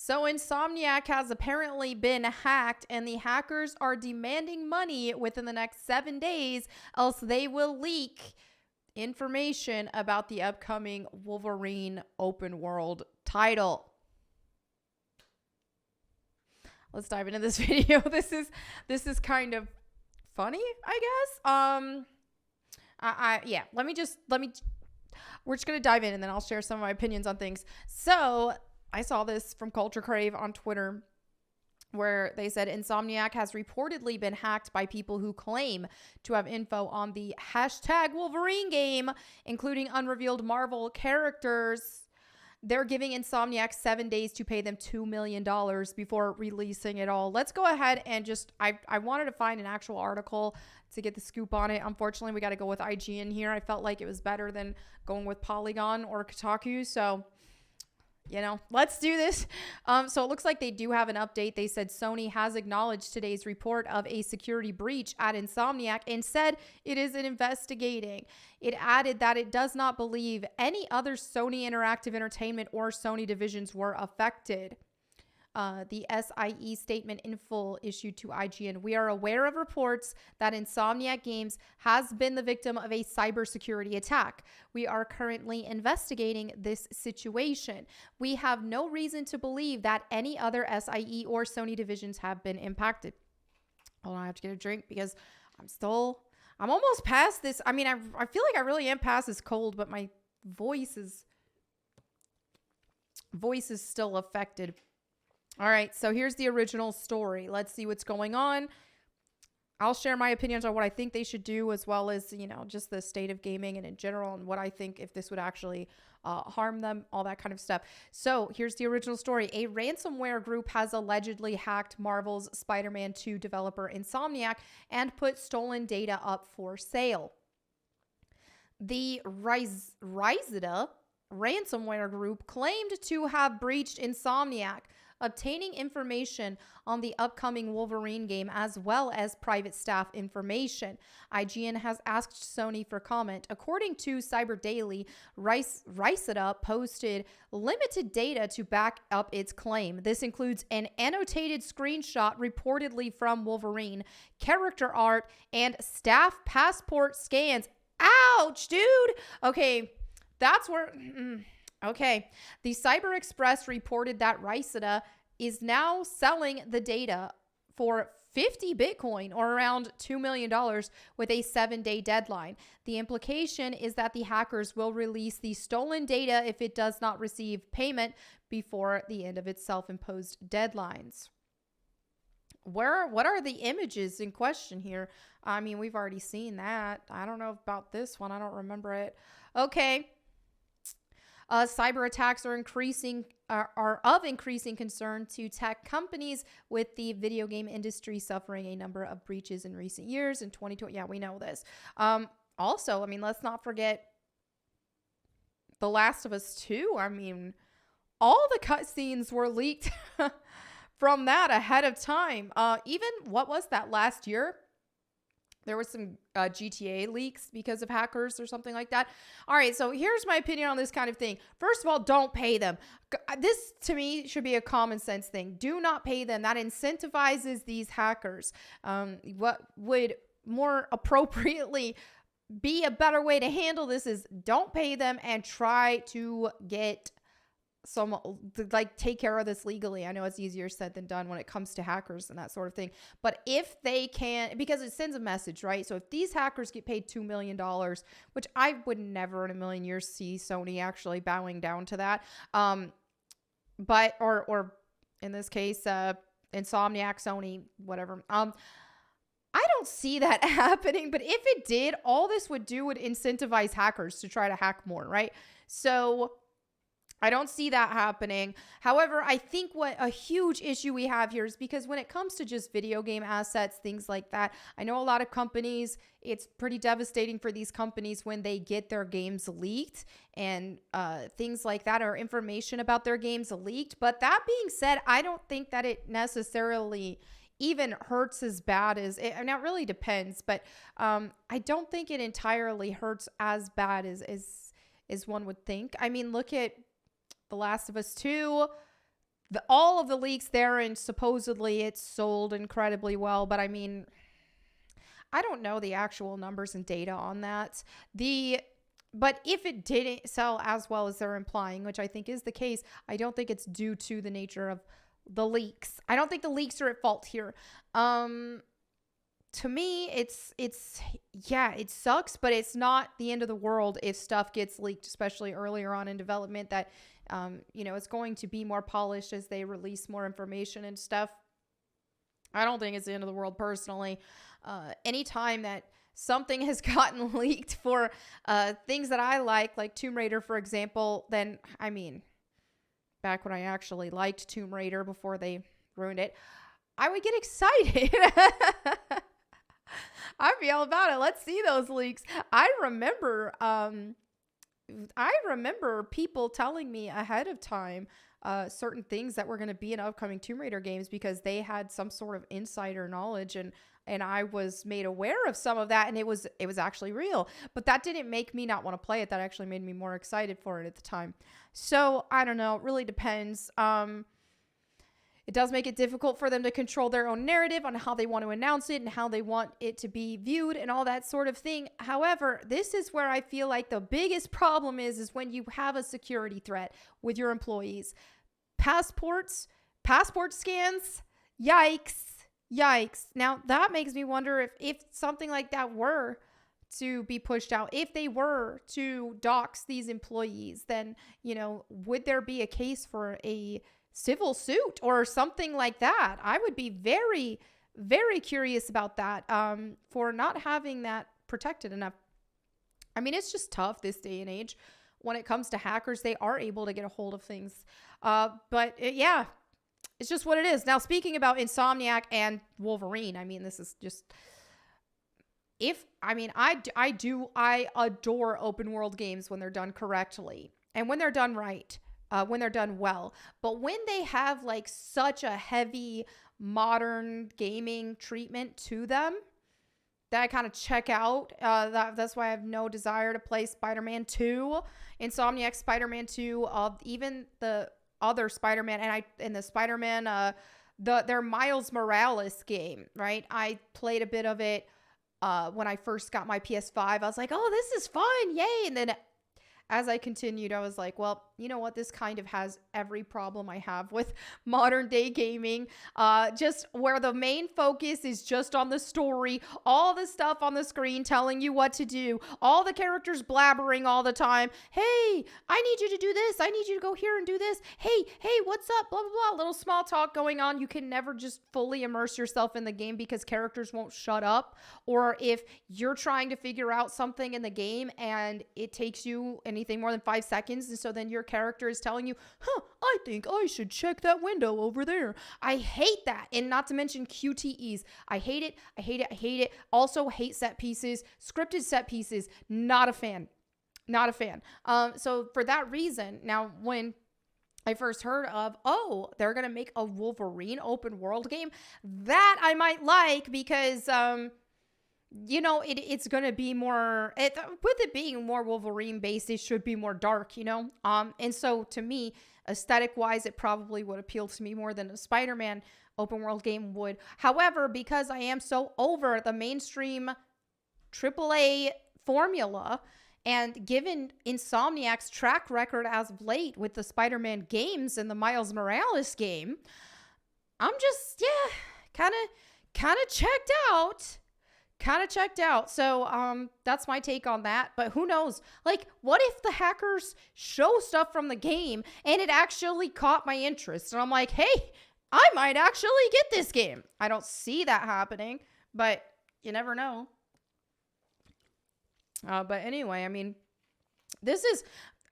So Insomniac has apparently been hacked, and the hackers are demanding money within the next 7 days, else they will leak information about the upcoming Wolverine open world title. Let's dive into this video. This is kind of funny, I guess. Yeah, we're just going to dive in, and then I'll share some of my opinions on things. So I saw this from Culture Crave on Twitter, where they said Insomniac has reportedly been hacked by people who claim to have info on the hashtag Wolverine game, including unrevealed Marvel characters. They're giving Insomniac 7 days to pay them $2 million before releasing it all. Let's go ahead and I wanted to find an actual article to get the scoop on it. Unfortunately, we got to go with IGN here. I felt like it was better than going with Polygon or Kotaku. So, let's do this. So it looks like they do have an update. They said Sony has acknowledged today's report of a security breach at Insomniac and said it is investigating. It added that it does not believe any other Sony Interactive Entertainment or Sony divisions were affected. The SIE statement in full issued to IGN. We are aware of reports that Insomniac Games has been the victim of a cybersecurity attack. We are currently investigating this situation. We have no reason to believe that any other SIE or Sony divisions have been impacted. Hold on, I have to get a drink because I'm almost past this. I mean, I feel like I really am past this cold, but my voice is still affected. All right, so here's the original story. Let's see what's going on. I'll share my opinions on what I think they should do, as well as, just the state of gaming and in general, and what I think if this would actually harm them, all that kind of stuff. So here's the original story. A ransomware group has allegedly hacked Marvel's Spider-Man 2 developer Insomniac and put stolen data up for sale. The Rysida ransomware group claimed to have breached Insomniac, obtaining information on the upcoming Wolverine game as well as private staff information. IGN has asked Sony for comment. According to Cyber Daily, Rysida posted limited data to back up its claim. This includes an annotated screenshot reportedly from Wolverine, character art, and staff passport scans. Ouch, dude! Okay, that's where... Okay, the Cyber Express reported that Rysida is now selling the data for 50 Bitcoin, or around $2 million, with a 7-day deadline. The implication is that the hackers will release the stolen data if it does not receive payment before the end of its self-imposed deadlines. What are the images in question here? I mean, we've already seen that. I don't know about this one. I don't remember it. Okay. Cyber attacks are of increasing concern to tech companies, with the video game industry suffering a number of breaches in recent years. In 2020, yeah, we know this. Also, I mean, let's not forget The Last of Us 2. I mean, all the cutscenes were leaked from that ahead of time. Even, what was that, last year? There was some GTA leaks because of hackers or something like that. All right, so here's my opinion on this kind of thing. First of all, don't pay them. This, to me, should be a common sense thing. Do not pay them. That incentivizes these hackers. What would more appropriately be a better way to handle this is don't pay them and try to get take care of this legally. I know it's easier said than done when it comes to hackers and that sort of thing. But if they can, because it sends a message, right? So if these hackers get paid $2 million, which I would never in a million years see Sony actually bowing down to that. But, or in this case, Insomniac, Sony, whatever. I don't see that happening, but if it did, all this would do would incentivize hackers to try to hack more, right? So I don't see that happening. However, I think what a huge issue we have here is because when it comes to just video game assets, things like that, I know a lot of companies, it's pretty devastating for these companies when they get their games leaked and things like that, or information about their games leaked. But that being said, I don't think that it necessarily even hurts as bad as it. I mean, it really depends, but I don't think it entirely hurts as bad as one would think. I mean, look at The Last of Us 2. all of the leaks there, and supposedly it's sold incredibly well. But I mean, I don't know the actual numbers and data on that. But if it didn't sell as well as they're implying, which I think is the case, I don't think it's due to the nature of the leaks. I don't think the leaks are at fault here. To me, it's yeah, it sucks, but it's not the end of the world if stuff gets leaked, especially earlier on in development, that it's going to be more polished as they release more information and stuff. I don't think it's the end of the world personally. Anytime that something has gotten leaked for things that I like Tomb Raider, for example, then, I mean, back when I actually liked Tomb Raider before they ruined it, I would get excited. I'd be all about it. Let's see those leaks. I remember people telling me ahead of time certain things that were going to be in upcoming Tomb Raider games because they had some sort of insider knowledge, and I was made aware of some of that, and it was actually real. But that didn't make me not want to play it. That actually made me more excited for it at the time. So I don't know. It really depends. It does make it difficult for them to control their own narrative on how they want to announce it and how they want it to be viewed and all that sort of thing. However, this is where I feel like the biggest problem is when you have a security threat with your employees. Passport scans, yikes. Now, that makes me wonder if something like that were to be pushed out, if they were to dox these employees, then, would there be a case for a civil suit or something like that? I would be very, very curious about that, for not having that protected enough. I mean, it's just tough this day and age. When it comes to hackers, they are able to get a hold of things. Yeah, it's just what it is. Now, speaking about Insomniac and Wolverine, I mean, this is just... I adore open world games when they're done correctly and when they're done right. When they're done well. But when they have like such a heavy modern gaming treatment to them, that I kind of check out. That's why I have no desire to play Spider-Man 2, Insomniac Spider-Man 2, even the other Spider-Man, and the Spider-Man, their Miles Morales game, right? I played a bit of it when I first got my PS5. I was like, oh, this is fun, yay! And then as I continued, I was like, well, you know what? This kind of has every problem I have with modern day gaming. Just where the main focus is just on the story, all the stuff on the screen telling you what to do, all the characters blabbering all the time. Hey, I need you to do this. I need you to go here and do this. Hey, what's up? Blah, blah, blah. Little small talk going on. You can never just fully immerse yourself in the game because characters won't shut up. Or if you're trying to figure out something in the game and it takes you anything more than 5 seconds, and so then your character is telling you, I think I should check that window over there. I hate that. And not to mention QTEs. I hate it. Also hate set pieces, scripted set pieces. Not a fan. So for that reason, now when I first heard of, they're going to make a Wolverine open world game, that I might like because, it's going to be more, with it being more Wolverine based, it should be more dark, and so to me, aesthetic wise, it probably would appeal to me more than a Spider-Man open world game would. However, because I am so over the mainstream AAA formula, and given Insomniac's track record as of late with the Spider-Man games and the Miles Morales game, I'm just, kind of checked out. So, that's my take on that. But who knows? Like, what if the hackers show stuff from the game and it actually caught my interest? And I'm like, hey, I might actually get this game. I don't see that happening, but you never know. But anyway, I mean, this is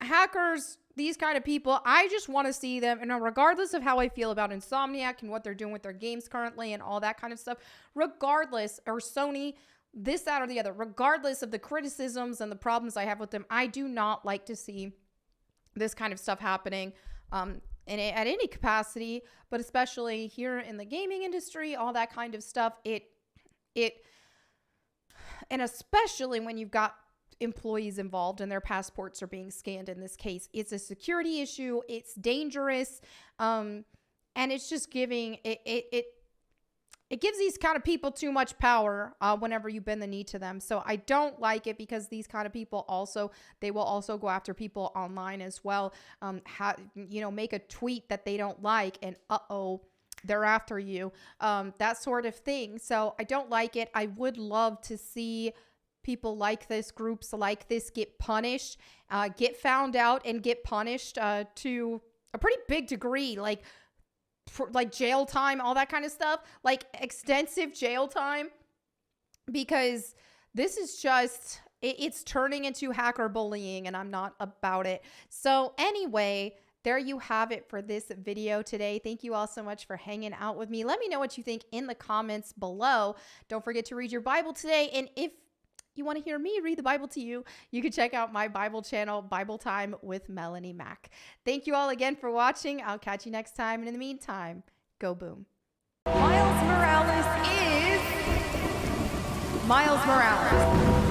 hackers, these kind of people. I just want to see them, and regardless of how I feel about Insomniac and what they're doing with their games currently and all that kind of stuff, regardless, or Sony, this, that, or the other, regardless of the criticisms and the problems I have with them, I do not like to see this kind of stuff happening at any capacity, but especially here in the gaming industry, all that kind of stuff. And especially when you've got employees involved and their passports are being scanned in this case, it's a security issue. It's dangerous. And it's just giving it gives these kind of people too much power whenever you bend the knee to them. So I don't like it, because these kind of people they will also go after people online as well. Make a tweet that they don't like, and they're after you, that sort of thing. So I don't like it. I would love to see people like this, groups like this, get punished, get found out and get punished to a pretty big degree, like jail time, all that kind of stuff, like extensive jail time, because this is just, it's turning into hacker bullying, and I'm not about it. So anyway, there you have it for this video today. Thank you all so much for hanging out with me. Let me know what you think in the comments below. Don't forget to read your Bible today. And if you want to hear me read the Bible to you, you can check out my Bible channel, Bible Time with Melanie Mack. Thank you all again for watching. I'll catch you next time. And in the meantime, go boom. Miles Morales.